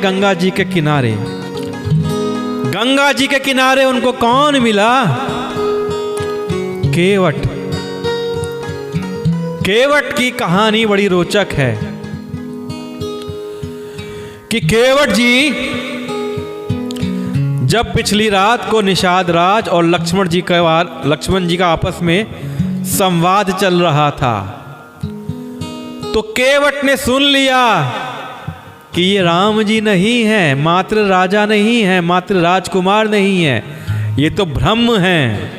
गंगा जी के किनारे। गंगा जी के किनारे उनको कौन मिला? केवट। केवट की कहानी बड़ी रोचक है कि केवट जी जब पिछली रात को निषाद राज और लक्ष्मण जी का आपस में संवाद चल रहा था, तो केवट ने सुन लिया कि ये राम जी नहीं है, मात्र राजा नहीं है, मात्र राजकुमार नहीं है, ये तो ब्रह्म हैं,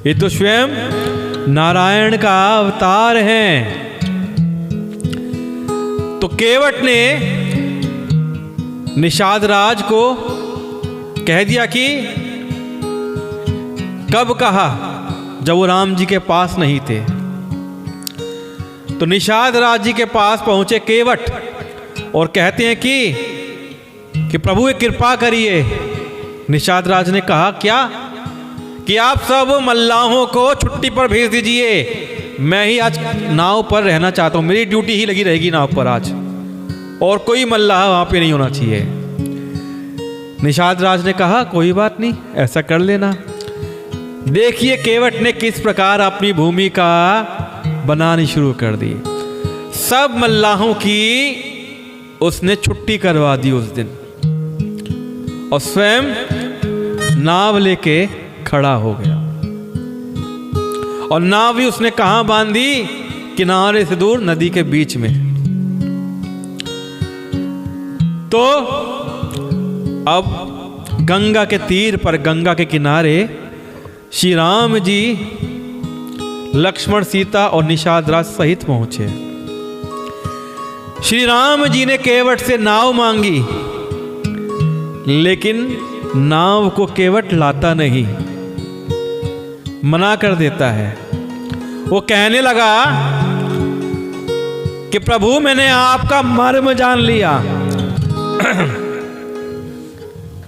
ये तो स्वयं नारायण का अवतार हैं। तो केवट ने निषाद राज को कह दिया कि कब कहा, जब वो राम जी के पास नहीं थे। तो निषाद राज जी के पास पहुंचे केवट और कहते हैं कि प्रभु ये कृपा करिए। निषाद राज ने कहा क्या? कि आप सब मल्लाहों को छुट्टी पर भेज दीजिए, मैं ही आज नाव पर रहना चाहता हूं, मेरी ड्यूटी ही लगी रहेगी नाव पर आज, और कोई मल्लाह वहां पे नहीं होना चाहिए। निषाद राज ने कहा कोई बात नहीं, ऐसा कर लेना। देखिए केवट ने किस प्रकार अपनी भूमिका बनानी शुरू कर दी। सब मल्लाहों की उसने छुट्टी करवा दी उस दिन, और स्वयं नाव लेके खड़ा हो गया। और नाव भी उसने कहां बांधी? किनारे से दूर नदी के बीच में। तो अब गंगा के तीर पर, गंगा के किनारे श्री राम जी लक्ष्मण, सीता और निषाद राज सहित पहुंचे। श्री राम जी ने केवट से नाव मांगी, लेकिन नाव को केवट लाता नहीं, मना कर देता है। वो कहने लगा कि प्रभु मैंने आपका मर्म जान लिया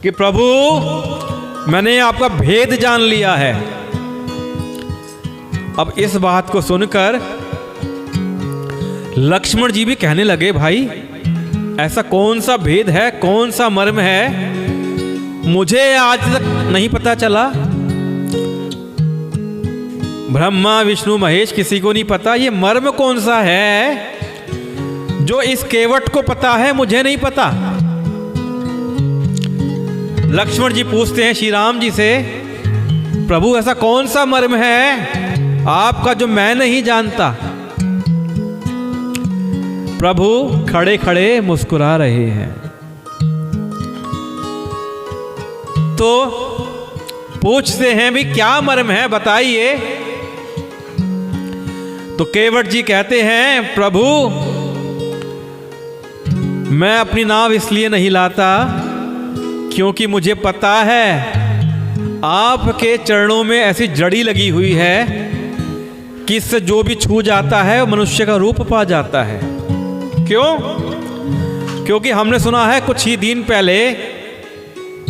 कि प्रभु मैंने आपका भेद जान लिया है। अब इस बात को सुनकर लक्ष्मण जी भी कहने लगे, भाई ऐसा कौन सा भेद है, कौन सा मर्म है, मुझे आज तक नहीं पता चला। ब्रह्मा विष्णु महेश किसी को नहीं पता, ये मर्म कौन सा है जो इस केवट को पता है, मुझे नहीं पता। लक्ष्मण जी पूछते हैं श्री राम जी से, प्रभु ऐसा कौन सा मर्म है आपका जो मैं नहीं जानता? प्रभु खड़े खड़े मुस्कुरा रहे हैं। तो पूछते हैं भी क्या मर्म है, बताइए। तो केवट जी कहते हैं, प्रभु मैं अपनी नाव इसलिए नहीं लाता क्योंकि मुझे पता है आपके चरणों में ऐसी जड़ी लगी हुई है कि इससे जो भी छू जाता है वो मनुष्य का रूप पा जाता है। क्यों? क्योंकि हमने सुना है कुछ ही दिन पहले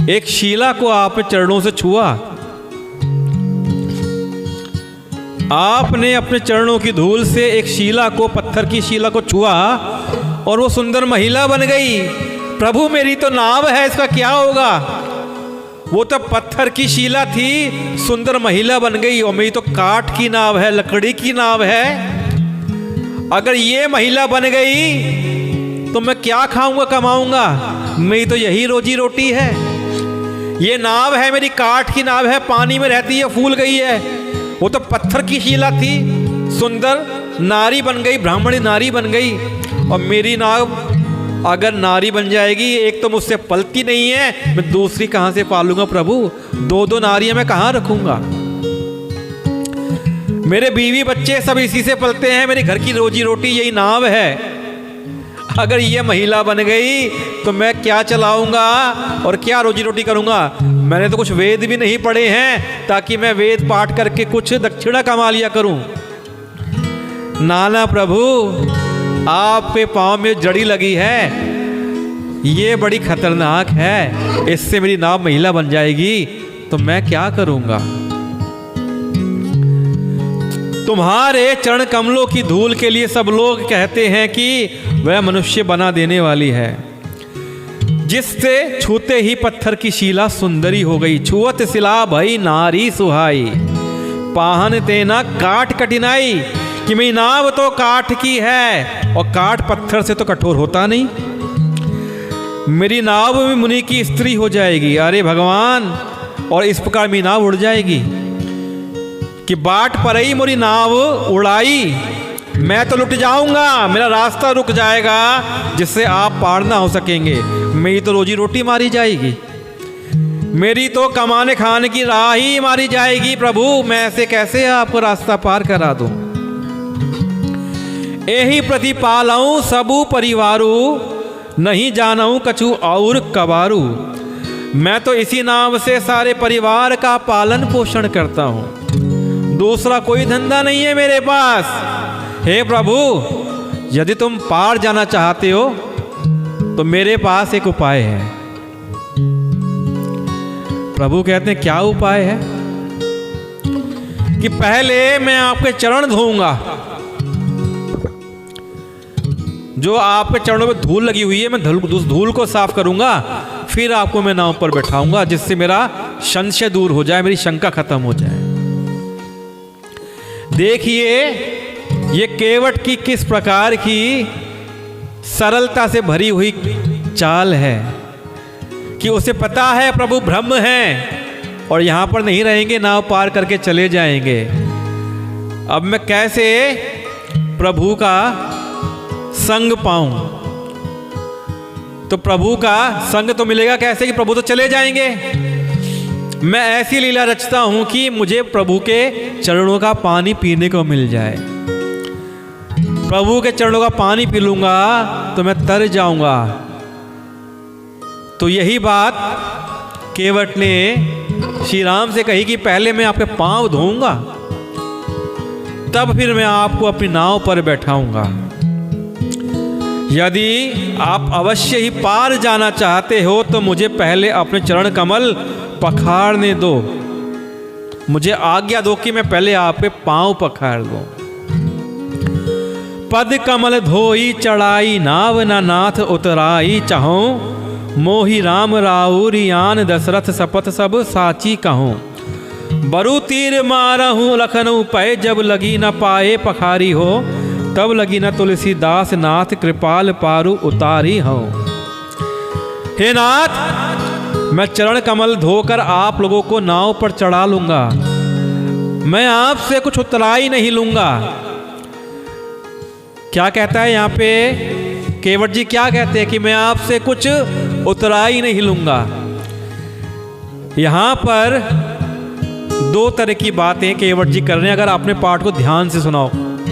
एक शीला को आपने चरणों से छुआ, आपने अपने चरणों की धूल से एक शीला को, पत्थर की शीला को छुआ और वो सुंदर महिला बन गई। प्रभु मेरी तो नाव है, इसका क्या होगा? वो तो पत्थर की शीला थी, सुंदर महिला बन गई, और मेरी तो काठ की नाव है, लकड़ी की नाव है। अगर ये महिला बन गई तो मैं क्या खाऊंगा, कमाऊंगा? मेरी तो यही रोजी रोटी है। ये नाव है मेरी, काठ की नाव है, पानी में रहती है, फूल गई है। वो तो पत्थर की शीला थी, सुंदर नारी बन गई, ब्राह्मणी नारी बन गई। और मेरी नाव अगर नारी बन जाएगी, एक तो मुझसे पलती नहीं है, मैं दूसरी कहां से पालूंगा प्रभु? दो दो नारियां मैं कहां रखूंगा? मेरे बीवी बच्चे सब इसी से पलते हैं, मेरे घर की रोजी रोटी यही नाव है। अगर ये महिला बन गई तो मैं क्या चलाऊंगा और क्या रोजी रोटी करूंगा? मैंने तो कुछ वेद भी नहीं पढ़े हैं ताकि मैं वेद पाठ करके कुछ दक्षिणा कमा लिया करूं। नाना प्रभु, आपके पांव में जड़ी लगी है, ये बड़ी खतरनाक है, इससे मेरी नाव महिला बन जाएगी तो मैं क्या करूंगा? तुम्हारे चरण कमलों की धूल के लिए सब लोग कहते हैं कि वह मनुष्य बना देने वाली है। जिससे छूते ही पत्थर की शिला सुंदरी हो गई। छुअत शिला भई नारी सुहाई, पाहन तेना काट कठिनाई। कि मेरी नाव तो काठ की है और काठ पत्थर से तो कठोर होता नहीं। मेरी नाव में मुनि की स्त्री हो जाएगी, अरे भगवान, और इस प्रकार मेरी नाव उड़ जाएगी कि बाट पर ही मेरी नाव उड़ाई, मैं तो लुट जाऊंगा, मेरा रास्ता रुक जाएगा जिससे आप पार ना हो सकेंगे। मेरी तो रोजी रोटी मारी जाएगी, मेरी तो कमाने खाने की राह ही मारी जाएगी। प्रभु, मैं ऐसे कैसे आपको रास्ता पार करा दूं। यही प्रतिपालऊं सबू परिवारू, नहीं जानऊं कछु और कबारू। मैं तो इसी नाम से सारे परिवार का पालन पोषण करता हूं, दूसरा कोई धंधा नहीं है मेरे पास। हे प्रभु, यदि तुम पार जाना चाहते हो तो मेरे पास एक उपाय है। प्रभु कहते हैं, क्या उपाय है? कि पहले मैं आपके चरण धोऊंगा, जो आपके चरणों में धूल लगी हुई है मैं उस धूल को साफ करूंगा, फिर आपको मैं नाव पर बैठाऊंगा, जिससे मेरा संशय दूर हो जाए, मेरी शंका खत्म हो जाए। देखिए ये केवट की किस प्रकार की सरलता से भरी हुई चाल है कि उसे पता है प्रभु ब्रह्म हैं और यहां पर नहीं रहेंगे, नाव पार करके चले जाएंगे। अब मैं कैसे प्रभु का संग पाऊं? तो प्रभु का संग तो मिलेगा कैसे कि प्रभु तो चले जाएंगे। मैं ऐसी लीला रचता हूं कि मुझे प्रभु के चरणों का पानी पीने को मिल जाए। प्रभु के चरणों का पानी पी लूंगा तो मैं तर जाऊंगा। तो यही बात केवट ने श्री राम से कही कि पहले मैं आपके पांव धोऊंगा, तब फिर मैं आपको अपनी नाव पर बैठाऊंगा। यदि आप अवश्य ही पार जाना चाहते हो तो मुझे पहले अपने चरण कमल पखारने दो, मुझे आज्ञा दो कि मैं पहले आपके पांव पखार दूं। पद कमल धोई चढ़ाई, नाव न नाथ उतराई, चाहो मोहि राम राउरियान, दशरथ सपथ सब साची कहूं। बरु तीर मारहूं लखनऊ पै, जब लगी न पाए पखारी हो, तब लगी न तुलसीदास नाथ, कृपाल पारु उतारी हो। हे नाथ, मैं चरण कमल धोकर आप लोगों को नाव पर चढ़ा लूंगा, मैं आपसे कुछ उतराई नहीं लूंगा। क्या कहता है यहाँ पे केवट जी? क्या कहते हैं कि मैं आपसे कुछ उतराई नहीं लूंगा। यहां पर दो तरह की बातें केवट जी कर रहे हैं, अगर आपने पाठ को ध्यान से सुनाओ।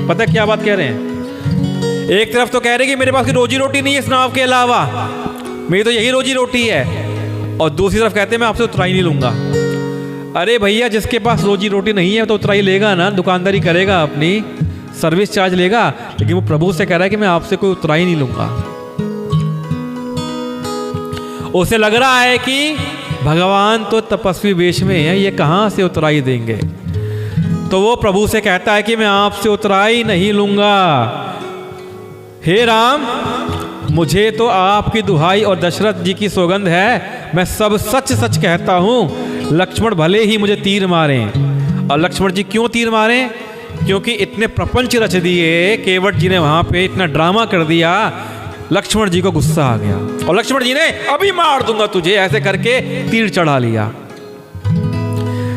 पता क्या बात कह रहे हैं? एक तरफ तो कह रहे हैं कि मेरे पास रोजी रोटी नहीं है इस नाव के अलावा, मेरी तो यही रोजी रोटी है, और दूसरी तरफ कहते हैं मैं आपसे उतराई नहीं लूंगा। अरे भैया, जिसके पास रोजी रोटी नहीं है तो उतराई लेगा ना, दुकानदारी करेगा, अपनी सर्विस चार्ज लेगा, लेकिन वो प्रभु से कह रहा है कि मैं आपसे कोई उतराई नहीं लूंगा। उसे लग रहा है कि भगवान तो तपस्वी वेश में है, ये कहां से उतराई देंगे। तो वो प्रभु से कहता है कि मैं आपसे उतराई नहीं लूंगा। हे राम, मुझे तो आपकी दुहाई और दशरथ जी की सौगंध है, मैं सब सच सच कहता हूं। लक्ष्मण भले ही मुझे तीर मारें। और लक्ष्मण जी क्यों तीर मारें? क्योंकि इतने प्रपंच रच दिए केवट जी ने, वहां पे इतना ड्रामा कर दिया, लक्ष्मण जी को गुस्सा आ गया और लक्ष्मण जी ने अभी मार दूंगा तुझे ऐसे करके तीर चढ़ा लिया।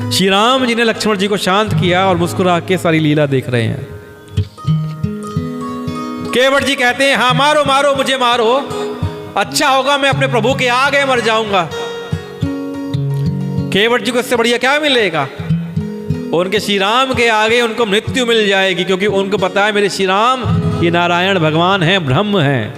श्री राम जी ने लक्ष्मण जी को शांत किया और मुस्कुरा के सारी लीला देख रहे हैं। केवट जी कहते हैं, हाँ मारो मारो, मुझे मारो, अच्छा होगा मैं अपने प्रभु के आगे मर जाऊंगा। केवट जी को इससे बढ़िया क्या मिलेगा? उनके श्री राम के आगे उनको मृत्यु मिल जाएगी, क्योंकि उनको पता है मेरे श्री राम ये नारायण भगवान हैं, ब्रह्म हैं।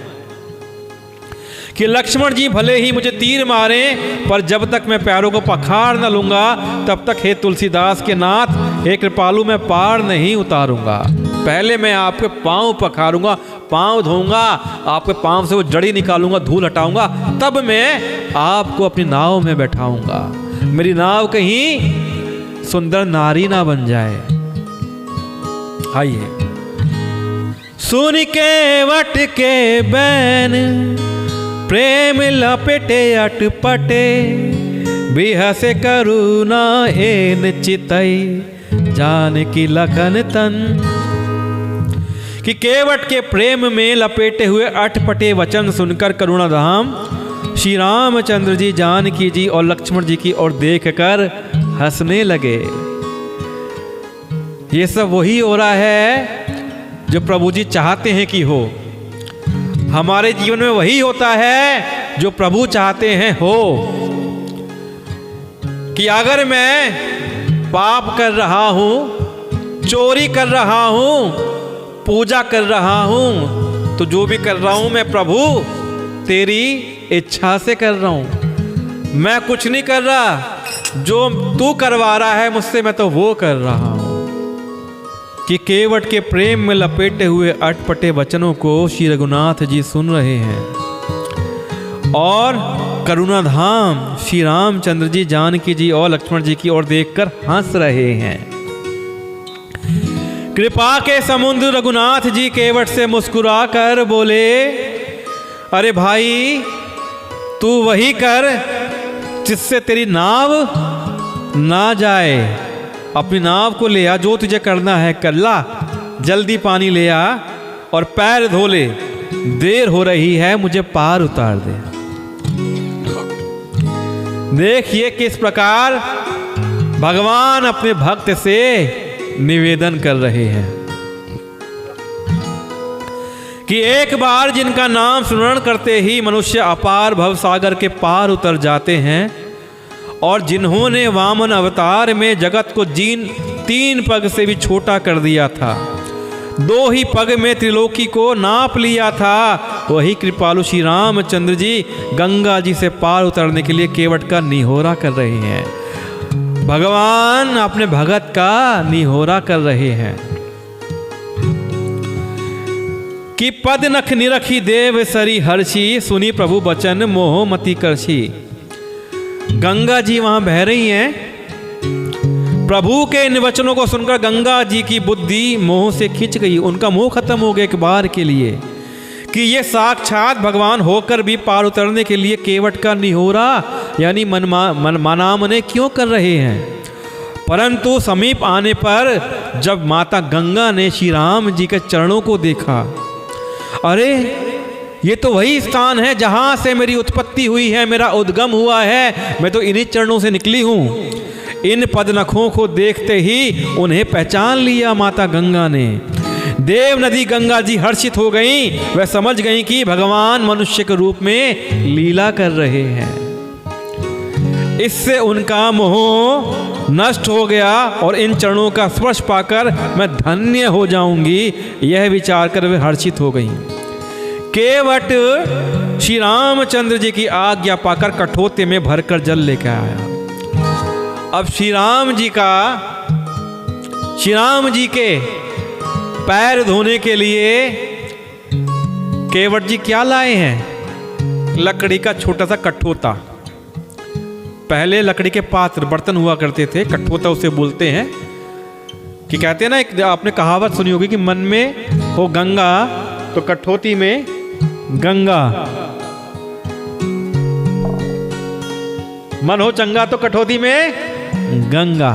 कि लक्ष्मण जी भले ही मुझे तीर मारें, पर जब तक मैं पैरों को पखार न लूंगा तब तक हे तुलसीदास के नाथ, हे कृपालु, मैं पार नहीं उतारूंगा। पहले मैं आपके पांव पखारूंगा, पांव धोऊंगा, आपके पांव से वो जड़ी निकालूंगा, धूल हटाऊंगा, तब मैं आपको अपनी नाव में बैठाऊंगा। मेरी नाव कहीं सुंदर नारी ना बन जाए। आइए। सुन के वट के बैन प्रेम लपेटे अटपटे, बिहसे करुणा एन चितई, जानकी लखन तन। कि केवट के प्रेम में लपेटे हुए अटपटे वचन सुनकर करुणाधाम श्री रामचंद्र जी, जानकी जी और लक्ष्मण जी की ओर देखकर हंसने लगे। ये सब वही हो रहा है जो प्रभु जी चाहते हैं कि हो। हमारे जीवन में वही होता है जो प्रभु चाहते हैं हो। कि अगर मैं पाप कर रहा हूं, चोरी कर रहा हूं, पूजा कर रहा हूं, तो जो भी कर रहा हूं मैं प्रभु तेरी इच्छा से कर रहा हूं। मैं कुछ नहीं कर रहा, जो तू करवा रहा है मुझसे मैं तो वो कर रहा हूं। कि केवट के प्रेम में लपेटे हुए अटपटे वचनों को श्री रघुनाथ जी सुन रहे हैं और करुणाधाम श्री रामचंद्र जी, जानकी जी और लक्ष्मण जी की ओर देखकर हंस रहे हैं। कृपा के समुद्र रघुनाथ जी केवट से मुस्कुरा कर बोले, अरे भाई तू वही कर जिससे तेरी नाव ना जाए। अपनी नाव को ले आ, जो तुझे करना है कर ला, जल्दी पानी ले आ और पैर धो ले, देर हो रही है, मुझे पार उतार दे। देखिए किस प्रकार भगवान अपने भक्त से निवेदन कर रहे हैं कि एक बार जिनका नाम स्मरण करते ही मनुष्य अपार भव सागर के पार उतर जाते हैं, और जिन्होंने वामन अवतार में जगत को 3 पग से भी छोटा कर दिया था, 2 ही पग में त्रिलोकी को नाप लिया था, वही कृपालु श्री रामचंद्र जी गंगा जी से पार उतरने के लिए केवट का निहोरा कर रहे हैं। भगवान अपने भगत का निहोरा कर रहे हैं कि पद नख निरखी देव सरी हर्षी, सुनी प्रभु बचन मोह मति करशी। गंगा जी वहां बह रही हैं। प्रभु के इन वचनों को सुनकर गंगा जी की बुद्धि मोह से खिंच गई, उनका मोह खत्म हो गया एक बार के लिए कि ये साक्षात भगवान होकर भी पार उतरने के लिए केवट का निहोरा यानी मना मने क्यों कर रहे हैं। परंतु समीप आने पर जब माता गंगा ने श्री राम जी के चरणों को देखा, अरे ये तो वही स्थान है जहां से मेरी उत्पत्ति हुई है, मेरा उद्गम हुआ है, मैं तो इन्हीं चरणों से निकली हूं। इन पदनखों को देखते ही उन्हें पहचान लिया माता गंगा ने। देव नदी गंगा जी हर्षित हो गई, वह समझ गई कि भगवान मनुष्य के रूप में लीला कर रहे हैं। इससे उनका मोह नष्ट हो गया और इन चरणों का स्पर्श पाकर मैं धन्य हो जाऊंगी, यह विचार कर वे हर्षित हो गई। केवट श्री रामचंद्र जी की आज्ञा पाकर कठोते में भरकर जल लेकर आया। अब श्री राम जी के पैर धोने के लिए केवट जी क्या लाए हैं? लकड़ी का छोटा सा कठोता। पहले लकड़ी के पात्र बर्तन हुआ करते थे, कठोता उसे बोलते हैं। कि कहते हैं ना, एक आपने कहावत सुनी होगी कि मन में हो गंगा तो कठोती में गंगा, मन हो चंगा तो कठोती में गंगा।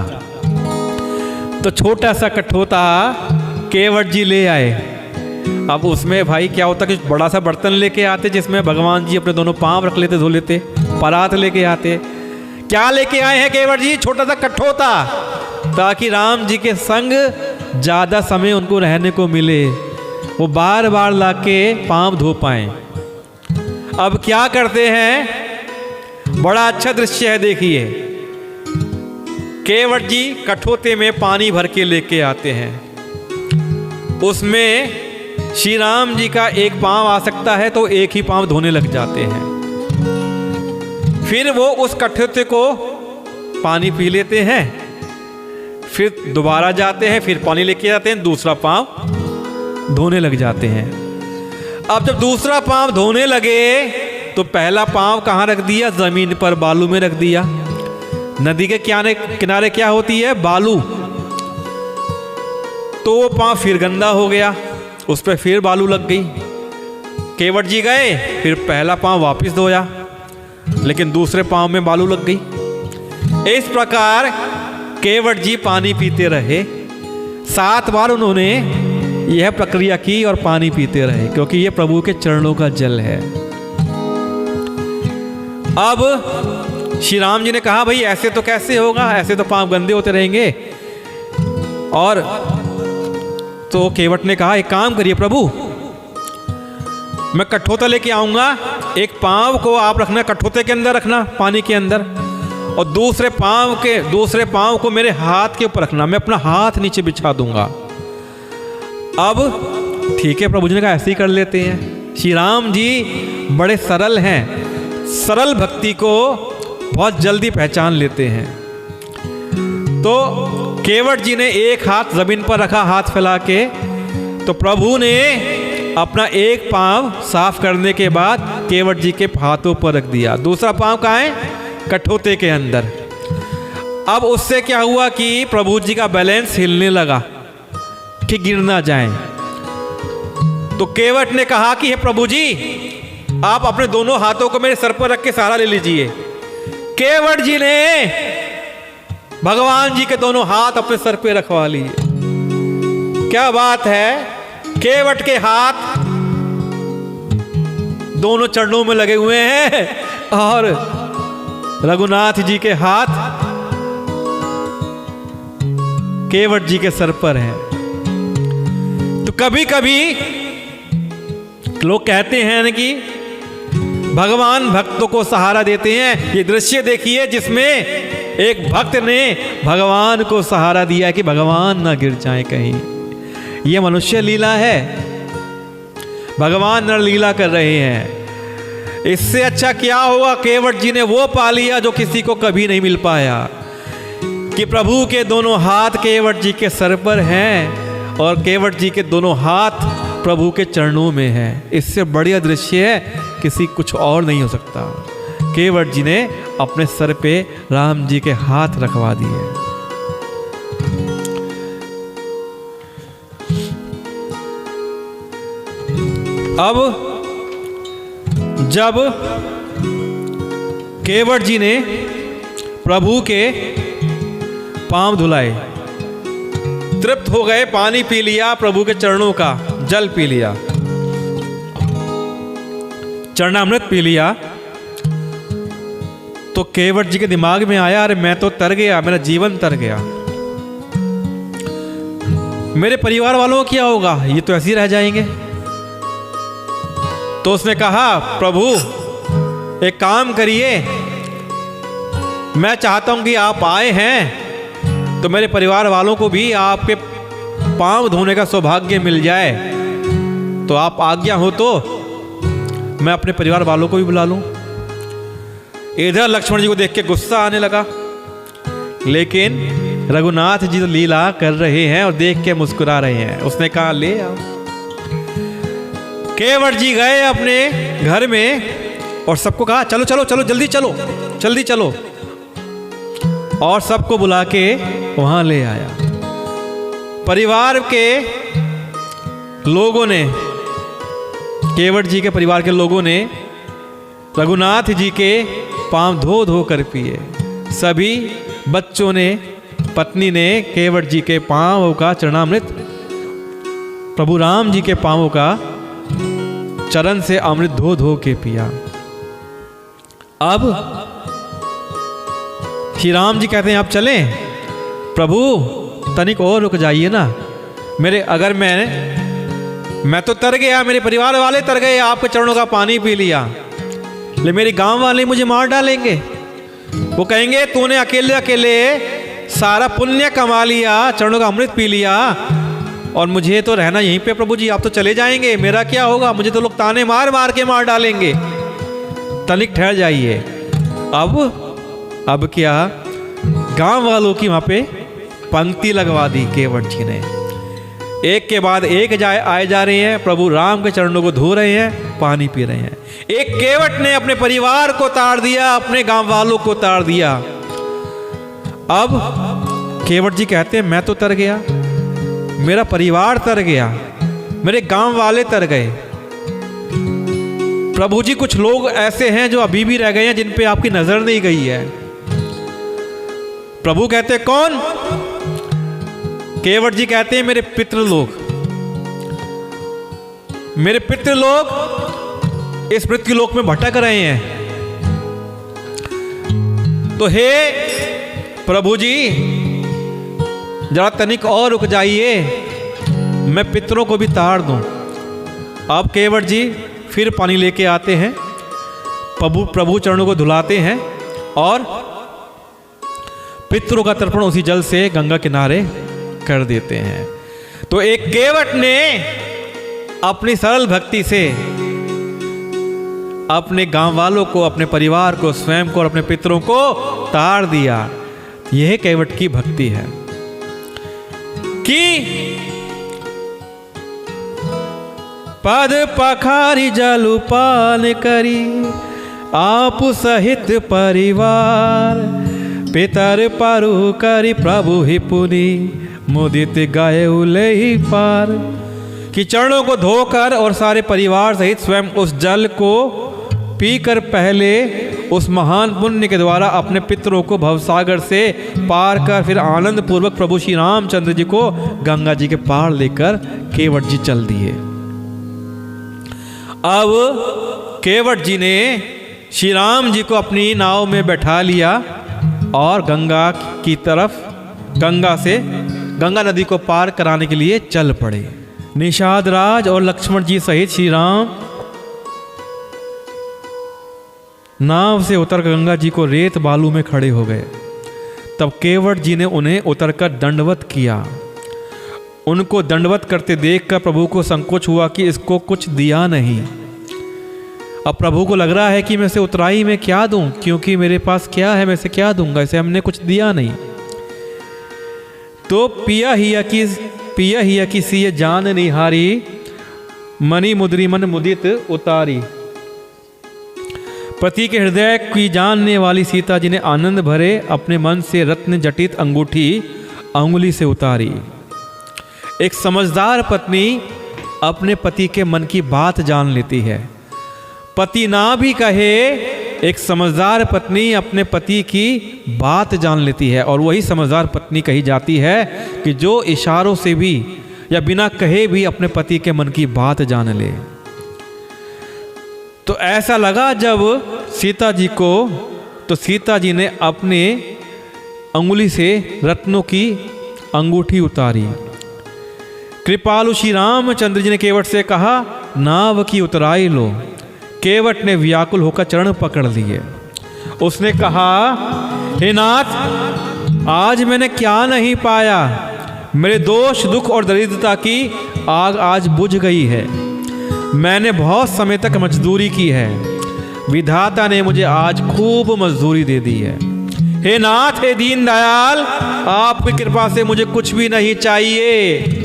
तो छोटा सा कठोता केवट जी ले आए। अब उसमें भाई क्या होता कि बड़ा सा बर्तन लेके आते जिसमें भगवान जी अपने दोनों पांव रख लेते, धो लेते, परात लेके आते। क्या लेके आए हैं केवट जी? छोटा सा कठोता, ताकि राम जी के संग ज्यादा समय उनको रहने को मिले, वो बार बार लाके पांव धो पाए। अब क्या करते हैं, बड़ा अच्छा दृश्य है, देखिए। केवट जी कठोते में पानी भर के लेके आते हैं, उसमें श्री राम जी का एक पांव आ सकता है तो एक ही पांव धोने लग जाते हैं। फिर वो उस कठोते को पानी पी लेते हैं, फिर दोबारा जाते हैं, फिर पानी लेके आते हैं, दूसरा पांव धोने लग जाते हैं। अब जब दूसरा पांव धोने लगे तो पहला पांव कहाँ रख दिया? जमीन पर, बालू में रख दिया। नदी के किनारे क्या होती है? बालू। तो वो पांव फिर गंदा हो गया, उस पर फिर बालू लग गई। केवट जी गए, फिर पहला पांव वापस धोया, लेकिन दूसरे पांव में बालू लग गई। इस प्रकार केवट जी पानी पीते रहे। 7 बार उन्होंने यह प्रक्रिया की और पानी पीते रहे, क्योंकि यह प्रभु के चरणों का जल है। अब श्री राम जी ने कहा, भाई ऐसे तो कैसे होगा, ऐसे तो पांव गंदे होते रहेंगे। और तो केवट ने कहा, एक काम करिए प्रभु, मैं कठोता लेके आऊंगा, एक पांव को आप रखना कठोते के अंदर रखना, पानी के अंदर, और दूसरे पांव को मेरे हाथ के ऊपर रखना, मैं अपना हाथ नीचे बिछा दूंगा। अब ठीक है, प्रभु जी ने कहा ऐसे ही कर लेते हैं। श्री राम जी बड़े सरल हैं, सरल भक्ति को बहुत जल्दी पहचान लेते हैं। तो केवट जी ने एक हाथ जमीन पर रखा, हाथ फैला के, तो प्रभु ने अपना एक पांव साफ करने के बाद केवट जी के हाथों पर रख दिया। दूसरा पांव कहाँ है? कठोते के अंदर। अब उससे क्या हुआ कि प्रभु जी का बैलेंस हिलने लगा कि गिर ना जाए। तो केवट ने कहा कि हे प्रभु जी, आप अपने दोनों हाथों को मेरे सर पर रख के सहारा ले लीजिए। केवट जी ने भगवान जी के दोनों हाथ अपने सर पे रखवा लिए। क्या बात है! केवट के हाथ दोनों चरणों में लगे हुए हैं और रघुनाथ जी के हाथ केवट जी के सर पर है। तो कभी कभी लोग कहते हैं कि भगवान भक्तों को सहारा देते हैं। ये दृश्य देखिए जिसमें एक भक्त ने भगवान को सहारा दिया कि भगवान ना गिर जाए कहीं। ये मनुष्य लीला है, भगवान नर लीला कर रहे हैं। इससे अच्छा क्या होगा, केवट जी ने वो पा लिया जो किसी को कभी नहीं मिल पाया, कि प्रभु के दोनों हाथ केवट जी के सर पर हैं और केवट जी के दोनों हाथ प्रभु के चरणों में हैं। इससे बढ़िया दृश्य है किसी कुछ और नहीं हो सकता। केवट जी ने अपने सर पे राम जी के हाथ रखवा दिए। अब जब केवट जी ने प्रभु के पांव धुलाए, तृप्त हो गए, पानी पी लिया, प्रभु के चरणों का जल पी लिया, चरणामृत पी लिया, तो केवट जी के दिमाग में आया, अरे मैं तो तर गया, मेरा जीवन तर गया, मेरे परिवार वालों को क्या होगा, ये तो ऐसे ही रह जाएंगे। तो उसने कहा, प्रभु एक काम करिए, मैं चाहता हूं कि आप आए हैं तो मेरे परिवार वालों को भी आपके पांव धोने का सौभाग्य मिल जाए। तो आप आज्ञा हो तो मैं अपने परिवार वालों को भी बुला लूं। इधर लक्ष्मण जी को देख के गुस्सा आने लगा, लेकिन रघुनाथ जी तो लीला कर रहे हैं और देख के मुस्कुरा रहे हैं। उसने कहा, ले आओ। केवट जी गए अपने घर में और सबको कहा, चलो चलो चलो, जल्दी चलो, जल्दी चलो, और सबको बुला के वहां ले आया। परिवार के लोगों ने, केवट जी के परिवार के लोगों ने रघुनाथ जी के पांव धो धो कर पिए। सभी बच्चों ने, पत्नी ने केवट जी के पांव का चरणामृत, प्रभु राम जी के पांवों का चरण से अमृत धो धो के पिया। अब श्री राम जी कहते हैं, आप चलें। प्रभु तनिक और रुक जाइए ना, मेरे अगर मैं तो तर गया, मेरे परिवार वाले तर गए, आपके चरणों का पानी पी लिया, लेकिन मेरे गांव वाले मुझे मार डालेंगे। वो कहेंगे तूने अकेले अकेले सारा पुण्य कमा लिया, चरणों का अमृत पी लिया, और मुझे तो रहना यहीं पे। प्रभु जी आप तो चले जाएंगे, मेरा क्या होगा, मुझे तो लोग ताने मार मार के मार डालेंगे। तनिक ठहर जाइए। अब क्या, गांव वालों की वहां पे पंक्ति लगवा दी केवट जी ने। एक के बाद एक आए जा रहे हैं, प्रभु राम के चरणों को धो रहे हैं, पानी पी रहे हैं। एक केवट ने अपने परिवार को ताड़ दिया, अपने गांव वालों को ताड़ दिया। अब केवट जी कहते हैं, मैं तो तर गया, मेरा परिवार तर गया, मेरे गांव वाले तर गए, प्रभु जी कुछ लोग ऐसे हैं जो अभी भी रह गए हैं जिन पे आपकी नजर नहीं गई है। प्रभु कहते कौन? केवट जी कहते हैं मेरे पितृलोक, मेरे पितृलोक इस मृत्युलोक में भटक रहे हैं। तो हे प्रभु जी जरा तनिक और रुक जाइए, मैं पितरों को भी ताड़ दूं। अब केवट जी फिर पानी लेके आते हैं, प्रभु चरणों को धुलाते हैं और पितरों का तर्पण उसी जल से गंगा किनारे कर देते हैं। तो एक केवट ने अपनी सरल भक्ति से अपने गांव वालों को, अपने परिवार को, स्वयं को और अपने पितरों को ताड़ दिया। यह केवट की भक्ति है कि पद पखारी जलपान करी आप सहित परिवार, पितर पारु करी प्रभु ही पुनि मुदित गाये उले ही पार। कि चरणों को धोकर और सारे परिवार सहित स्वयं उस जल को पीकर पहले उस महान पुण्य के द्वारा अपने पितरों को भवसागर से पार कर फिर आनंद पूर्वक प्रभु श्री रामचंद्र जी को गंगा जी के पार लेकर केवट जी चल दिए। अब केवट जी ने श्री राम जी को अपनी नाव में बैठा लिया और गंगा की तरफ, गंगा नदी को पार कराने के लिए चल पड़े। निषाद राज और लक्ष्मण जी सहित श्री राम नाव से उतर गंगा जी को रेत बालू में खड़े हो गए। तब केवट जी ने उन्हें उतरकर दंडवत किया। उनको दंडवत करते देखकर प्रभु को संकोच हुआ कि इसको कुछ दिया नहीं। अब प्रभु को लग रहा है कि मैं इसे उतराई में क्या दूं, क्योंकि मेरे पास क्या है, मैं इसे क्या दूंगा, इसे हमने कुछ दिया नहीं। तो पिया हिया की सी जान निहारी, मणि मुद्री मन मुदित उतारी। पति के हृदय की जानने वाली सीता जी ने आनंद भरे अपने मन से रत्न जटित अंगूठी अंगुली से उतारी। एक समझदार पत्नी अपने पति के मन की बात जान लेती है। पति ना भी कहे, एक समझदार पत्नी अपने पति की बात जान लेती है। और वही समझदार पत्नी कही जाती है कि जो इशारों से भी या बिना कहे भी अपने पति के मन की बात जान ले। तो ऐसा लगा जब सीता जी को, तो सीता जी ने अपने अंगुली से रत्नों की अंगूठी उतारी। कृपालु श्री रामचंद्र जी ने केवट से कहा नाव की उतराई लो। केवट ने व्याकुल होकर चरण पकड़ लिए। उसने कहा हे नाथ, आज मैंने क्या नहीं पाया, मेरे दोष दुख और दरिद्रता की आग आज बुझ गई है। मैंने बहुत समय तक मजदूरी की है, विधाता ने मुझे आज खूब मजदूरी दे दी है। हे नाथ, हे दीन दयाल, आपकी कृपा से मुझे कुछ भी नहीं चाहिए।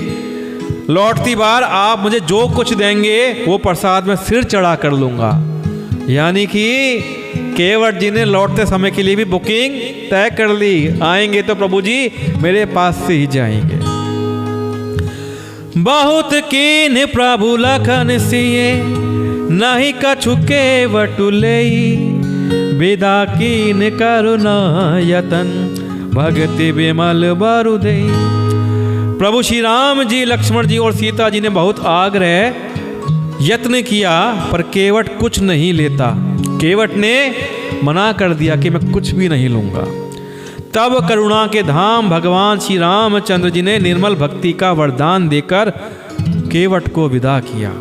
लौटती बार आप मुझे जो कुछ देंगे वो प्रसाद में सिर चढ़ा कर लूंगा। यानी कि केवट जी ने लौटते समय के लिए भी बुकिंग तय कर ली। आएंगे तो प्रभु जी मेरे पास से ही जाएंगे। बहुत कीन प्रभु लखन सिए, नहीं कछु केवट लेई, विदा कीन करुणा यतन, भक्ति विमल बरु देई। प्रभु श्री राम जी, लक्ष्मण जी और सीता जी ने बहुत आग्रह यत्न किया, पर केवट कुछ नहीं लेता। केवट ने मना कर दिया कि मैं कुछ भी नहीं लूंगा। तब करुणा के धाम भगवान श्री रामचंद्र जी ने निर्मल भक्ति का वरदान देकर केवट को विदा किया।